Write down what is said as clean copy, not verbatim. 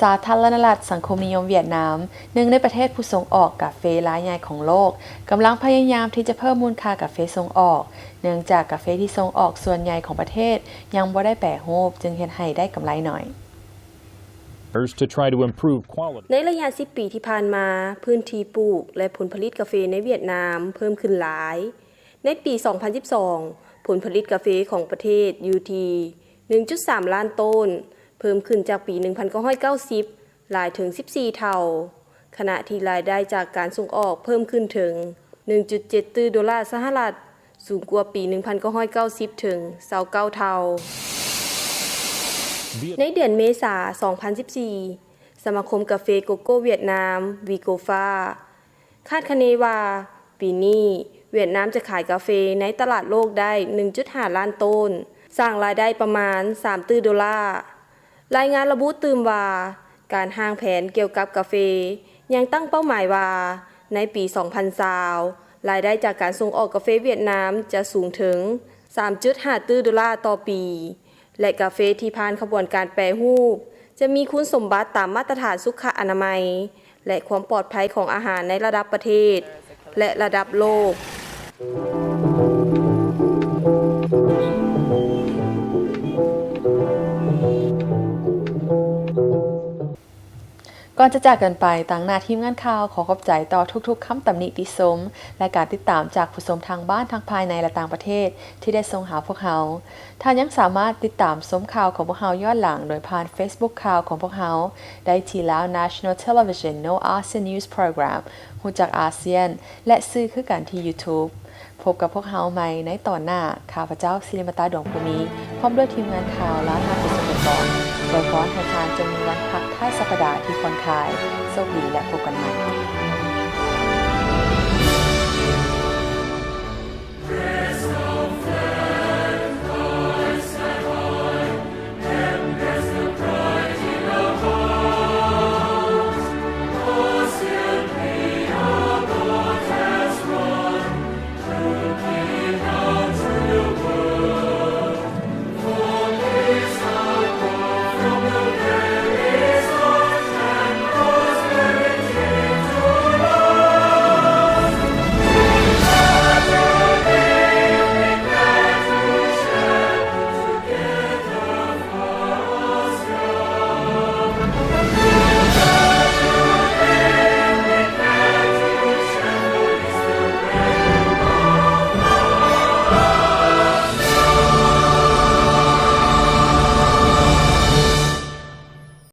สาธารณรัฐสังคมนิยมเวียดนามหนึ่งในประเทศผู้ส่งออกกาแฟรายใหญ่ของโลกกำลังพยายามที่จะเพิ่มมูลค่ากาแฟส่งออกเนื่องจากกาแฟที่ส่งออกส่วนใหญ่ของประเทศยังบ่ได้แปรรูปจึงเฮ็ดให้ได้กำไรน้อยto try to improve quality. ในระยะ10 ปีที่ผ่านมาพื้นที่ปลูกและผลผลิตกาแฟในเวียดนามเพิ่มขึ้นหลายในปี 2012 ผลผลิตกาแฟของประเทศอยู่ที่ 1.3 ล้านต้นเพิ่มขึ้นจากปี 1990 หลายถึง 14 เท่าขณะที่รายได้จากการส่งออกเพิ่มขึ้นถึง 1.7 ตรีดอลลาร์สหรัฐสูงกว่าปี 1990 ถึง 29 เท่าในเดือนเมษายน 2014 สมาคมกาแฟโกโก้เวียดนามวีโกฟาคาดคะเนว่าปีนี้เวียดนามจะขายกาแฟในตลาดโลกได้ 1.5 ล้านต้นสร้างรายได้ประมาณ 3 ตรีดอลลาร์รายงานระบุตื่มว่าการห่างแผนเกี่ยวกับกาแฟยังตั้งเป้าหมายว่าในปี 2020 รายได้จากการส่งออกกาแฟเวียดนามจะสูงถึง 3.5 ตรีดอลลาร์ต่อปีและกาแฟที่ผ่านขบวนการแปรรูปจะมีคุณสมบัติตามมาตรฐานสุขอนามัยและความปลอดภัยของอาหารในระดับประเทศและระดับโลกก่อนจะจากกันไปต่างหน้าทีมงานข่าวขอขอบใจต่อทุกๆคำตำหนิติชมและการติดตามจากผู้ชมทางบ้านทั้งภายในและต่างประเทศที่ได้ส่งหาพวกเราท่านยังสามารถติดตามชมข่าวของพวกเราย้อนหลังโดยผ่าน Facebook ข่าวของพวกเราได้ที่ลาว National Television No ASEAN News Program รู้จักอาเซียนและสื่อคือกันที่ YouTube พบกับพวกเราใหม่ในตอนหน้าข้าพเจ้าศิริมตาดวงภูมิพร้อมด้วยทีมงานข่าวและทางผู้ชมก่อนโดยขอให้ทานจงมีวันพักท้ายสัปดาห์ที่ผ่อนคลายโชคดีและพบกันใหม่